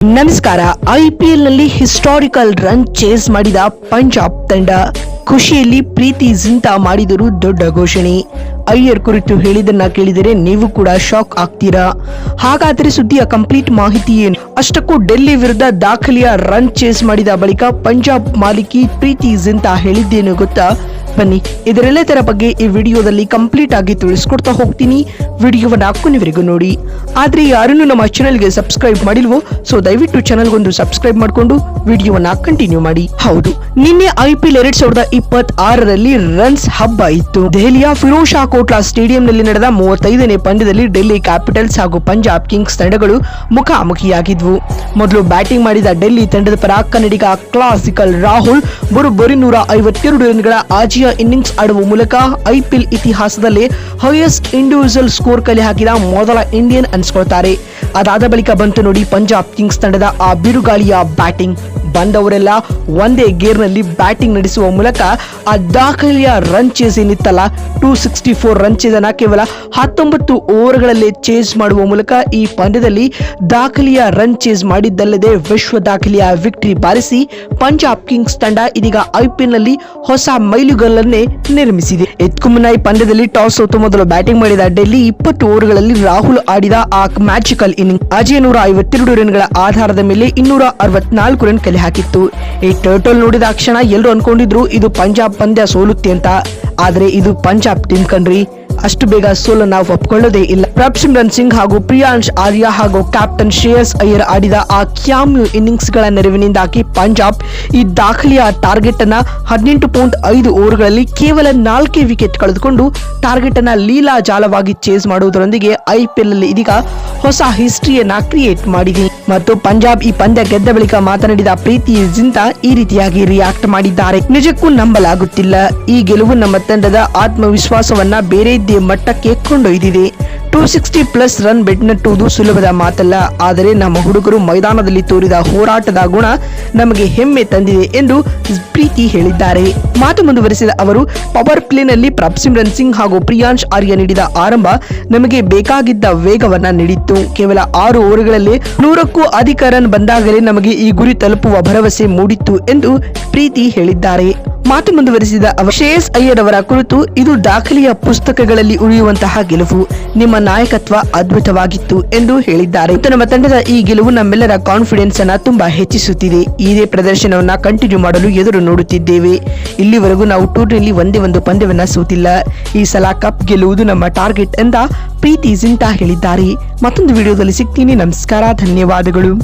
ನಮಸ್ಕಾರ. ಐಪಿಎಲ್ ನಲ್ಲಿ historical run chase ಮಾಡಿದ ಪಂಜಾಬ್ ತಂಡ ಖುಷಿಯಲ್ಲಿ ಪ್ರೀತಿ ಜಿಂತಾ ಮಾಡಿದರು ದೊಡ್ಡ ಘೋಷಣೆ. ಅಯ್ಯರ್ ಕುರಿತು ಹೇಳಿದನ್ನ ಕೇಳಿದರೆ ನೀವು ಕೂಡ ಶಾಕ್ ಆಗ್ತೀರಾ. ಹಾಗಾದರೆ ಸುದ್ದಿಯ ಕಂಪ್ಲೀಟ್ ಮಾಹಿತಿ ಏನು? ಅಷ್ಟಕ್ಕೂ ಡೆಲ್ಲಿ ವಿರುದ್ಧ ದಾಖಲೆಯ ರನ್ ಚೇಸ್ ಮಾಡಿದ ಬಳಿಕ ಪಂಜಾಬ್ ಮಾಲಿಕಿ ಪ್ರೀತಿ ಜಿಂತಾ ಹೇಳಿದ್ದೇನು ಗೊತ್ತಾ? ಬನ್ನಿ ಇದರೆಲ್ಲದರ ಬಗ್ಗೆ ಈ ವಿಡಿಯೋದಲ್ಲಿ ಕಂಪ್ಲೀಟ್ ಆಗಿ ತಿಳಿಸ್ಕೊಡ್ತಾ ಹೋಗ್ತೀನಿ. ವಿಡಿಯೋವನ್ನ ಕೊನೆವರೆಗೂ ನೋಡಿ. ಆದ್ರೆ ಯಾರನ್ನು ನಮ್ಮ ಚಾನೆಲ್ಗೆ ಸಬ್ಸ್ಕ್ರೈಬ್ ಮಾಡಿಲ್ವೋ ಸೊ ದಯವಿಟ್ಟು ಚಾನೆಲ್ಗೊಂದು ಸಬ್ಸ್ಕ್ರೈಬ್ ಮಾಡಿಕೊಂಡು ವಿಡಿಯೋವನ್ನ ಕಂಟಿನ್ಯೂ ಮಾಡಿ. ಹೌದು, ನಿನ್ನೆ ಐಪಿಎಲ್ 2026ರಲ್ಲಿ ರನ್ಸ್ ಹಬ್ಬ ಇತ್ತು. ದೆಹಲಿಯ ಫಿರೋಜ್ ಶಾ ಕೋಟ್ಲಾ ಸ್ಟೇಡಿಯಂನಲ್ಲಿ ನಡೆದ 35ನೇ ಪಂದ್ಯದಲ್ಲಿ ಡೆಲ್ಲಿ ಕ್ಯಾಪಿಟಲ್ಸ್ ಹಾಗೂ ಪಂಜಾಬ್ ಕಿಂಗ್ಸ್ ತಂಡಗಳು ಮುಖಾಮುಖಿಯಾಗಿದ್ವು. ಮೊದಲು ಬ್ಯಾಟಿಂಗ್ ಮಾಡಿದ ಡೆಲ್ಲಿ ತಂಡದ ಪರ ಕನ್ನಡಿಗ ಕ್ಲಾಸಿಕಲ್ ರಾಹುಲ್ ಬರೋಬ್ಬರಿ 152 ರನ್ಗಳ ಆಜಿಯ ಇನ್ನಿಂಗ್ಸ್ ಆಡುವ ಮೂಲಕ ಐಪಿಎಲ್ ಇತಿಹಾಸದಲ್ಲೇ ಹೈಯೆಸ್ಟ್ ಇಂಡಿವಿಜುವಲ್ ಸ್ಕೋರ್ ಕಲೆ ಹಾಕಿದ ಮೊದಲ ಇಂಡಿಯನ್ ಅನ್ಸ್ಕೊಳ್ತಾರೆ. ಅದಾದ ಬಳಿಕ ಬಂತು ನೋಡಿ ಪಂಜಾಬ್ ಕಿಂಗ್ಸ್ ತಂಡದ ಆ ಬಿರುಗಾಳಿಯ ಬ್ಯಾಟಿಂಗ್. ಬಂದವರೆಲ್ಲ ಒಂದೇ ಗೇರ್ನಲ್ಲಿ ಬ್ಯಾಟಿಂಗ್ ನಡೆಸುವ ಮೂಲಕ ಆ ದಾಖಲೆಯ ರನ್ ಚೇಸ್ ಏನಿತ್ತಲ್ಲ 264 ರನ್ ಚೇಸ್ ಅನ್ನ ಕೇವಲ 19 ಓವರ್ಗಳಲ್ಲೇ ಚೇಸ್ ಮಾಡುವ ಮೂಲಕ ಈ ಪಂದ್ಯದಲ್ಲಿ ದಾಖಲೆಯ ರನ್ ಚೇಸ್ ಮಾಡಿದ್ದಲ್ಲದೆ ವಿಶ್ವ ದಾಖಲೆಯ ವಿಕ್ಟರಿ ಬಾರಿಸಿ ಪಂಜಾಬ್ ಕಿಂಗ್ಸ್ ತಂಡ ಇದೀಗ ಐಪಿಎಲ್ ನಲ್ಲಿ ಹೊಸ ಮೈಲುಗಲ್ಲನ್ನೇ ನಿರ್ಮಿಸಿದೆ. ಇದಕ್ಕೂ ಮುನ್ನ ಈ ಪಂದ್ಯದಲ್ಲಿ ಟಾಸ್ ಸೋತು ಮೊದಲು ಬ್ಯಾಟಿಂಗ್ ಮಾಡಿದ ಡೆಲ್ಲಿ 20 ಓವರ್ಗಳಲ್ಲಿ ರಾಹುಲ್ ಆಡಿದ ಆ ಮ್ಯಾಜಿಕಲ್ ಇನ್ನಿಂಗ್ ಅಜಯ್ 152 ರನ್ಗಳ ಆಧಾರದ ಮೇಲೆ 264 ರನ್ ಕಲೆ ಹಾಕಿತ್ತು. ಈ ಟೋಟಲ್ ನೋಡಿದ ಕ್ಷಣ ಎಲ್ಲರೂ ಅನ್ಕೊಂಡಿದ್ರು ಇದು ಪಂಜಾಬ್ ಪಂದ್ಯ ಸೋಲುತ್ತೆ ಅಂತ. ಆದ್ರೆ ಇದು ಪಂಜಾಬ್ ಟೀಮ್ ಕಣ್ರಿ, ಅಷ್ಟು ಬೇಗ ಸೋಲು ನಾವು ಒಪ್ಕೊಳ್ಳೋದೇ ಇಲ್ಲ. ಪ್ರಭ್ಸಿಮ್ರನ್ ಸಿಂಗ್ ಹಾಗೂ ಪ್ರಿಯಾಂಶ್ ಆರ್ಯ ಹಾಗೂ ಕ್ಯಾಪ್ಟನ್ ಶ್ರೇಯಸ್ ಅಯ್ಯರ್ ಆಡಿದ ಆ ಕ್ಯಾಮ್ಯೂ ಇನ್ನಿಂಗ್ಸ್ ಗಳ ನೆರವಿನಿಂದಾಗಿ ಪಂಜಾಬ್ ಈ ದಾಖಲೆಯ ಟಾರ್ಗೆಟ್ ಅನ್ನ 18.5 ಓವರ್ಗಳಲ್ಲಿ ಕೇವಲ 4 ವಿಕೆಟ್ ಕಳೆದುಕೊಂಡು ಟಾರ್ಗೆಟ್ ಅನ್ನ ಲೀಲಾಜಾಲವಾಗಿ ಚೇಸ್ ಮಾಡುವುದರೊಂದಿಗೆ ಐಪಿಎಲ್ ಅಲ್ಲಿ ಇದೀಗ ಹೊಸ ಹಿಸ್ಟ್ರಿಯನ್ನ ಕ್ರಿಯೇಟ್ ಮಾಡಿದೆ. ಮತ್ತು ಪಂಜಾಬ್ ಈ ಪಂದ್ಯ ಗೆದ್ದ ಬಳಿಕ ಮಾತನಾಡಿದ ಪ್ರೀತಿ ಜಿಂತಾ ಈ ರೀತಿಯಾಗಿ ರಿಯಾಕ್ಟ್ ಮಾಡಿದ್ದಾರೆ. ನಿಜಕ್ಕೂ ನಂಬಲಾಗುತ್ತಿಲ್ಲ. ಈ ಗೆಲುವು ನಮ್ಮ ತಂಡದ ಆತ್ಮವಿಶ್ವಾಸವನ್ನ ಬೇರೆ ಮಟ್ಟಕ್ಕೆ ಕೊಂಡೊಯ್ದಿದೆ. 260+ ರನ್ ಬೆನ್ನಟ್ಟುವುದು ಸುಲಭದ ಮಾತಲ್ಲ. ಆದರೆ ನಮ್ಮ ಹುಡುಗರು ಮೈದಾನದಲ್ಲಿ ತೋರಿದ ಹೋರಾಟದ ಗುಣ ನಮಗೆ ಹೆಮ್ಮೆ ತಂದಿದೆ ಎಂದು ಪ್ರೀತಿ ಹೇಳಿದ್ದಾರೆ. ಮಾತು ಮುಂದುವರೆಸಿದ ಅವರು, ಪವರ್ ಪ್ಲೇನಲ್ಲಿ ಪ್ರಭ್ಸಿಮ್ರನ್ ಸಿಂಗ್ ಹಾಗೂ ಪ್ರಿಯಾಂಶ್ ಆರ್ಯ ನೀಡಿದ ಆರಂಭ ನಮಗೆ ಬೇಕಾಗಿದ್ದ ವೇಗವನ್ನ ನೀಡಿತ್ತು. ಕೇವಲ 6 ಓವರ್ಗಳಲ್ಲಿ 100ಕ್ಕೂ ಅಧಿಕ ರನ್ ಬಂದಾಗಲೇ ನಮಗೆ ಈ ಗುರಿ ತಲುಪುವ ಭರವಸೆ ಮೂಡಿತ್ತು ಎಂದು ಪ್ರೀತಿ ಹೇಳಿದ್ದಾರೆ. ಮಾತು ಮುಂದುವರೆಸಿದ ಅವರು, ಶ್ರೇಯಸ್ ಅಯ್ಯರ್ ಅವರ ಕುರಿತು ಇದು ದಾಖಲೆಯ ಪುಸ್ತಕಗಳಲ್ಲಿ ಉಳಿಯುವಂತಹ ಗೆಲುವು. ನಿಮ್ಮ ನಾಯಕತ್ವ ಅದ್ಭುತವಾಗಿತ್ತು ಎಂದು ಹೇಳಿದ್ದಾರೆ. ನಮ್ಮ ತಂಡದ ಈ ಗೆಲುವು ನಮ್ಮೆಲ್ಲರ ಕಾನ್ಫಿಡೆನ್ಸ್ ಅನ್ನ ತುಂಬಾ ಹೆಚ್ಚಿಸುತ್ತಿದೆ. ಇದೇ ಪ್ರದರ್ಶನವನ್ನ ಕಂಟಿನ್ಯೂ ಮಾಡಲು ಎದುರು ನೋಡುತ್ತಿದ್ದೇವೆ. ಇಲ್ಲಿವರೆಗೂ ನಾವು ಟೂರ್ನಿಯಲ್ಲಿ ಒಂದೇ ಒಂದು ಪಂದ್ಯವನ್ನ ಸೋತಿಲ್ಲ. ಈ ಸಲ ಕಪ್ ಗೆಲ್ಲುವುದು ನಮ್ಮ ಟಾರ್ಗೆಟ್ ಎಂದ ಪ್ರೀತಿ ಜಿಂತಾ ಹೇಳಿದ್ದಾರೆ. ಮತ್ತೊಂದು ವಿಡಿಯೋದಲ್ಲಿ ಸಿಗ್ತೀನಿ. ನಮಸ್ಕಾರ, ಧನ್ಯವಾದಗಳು.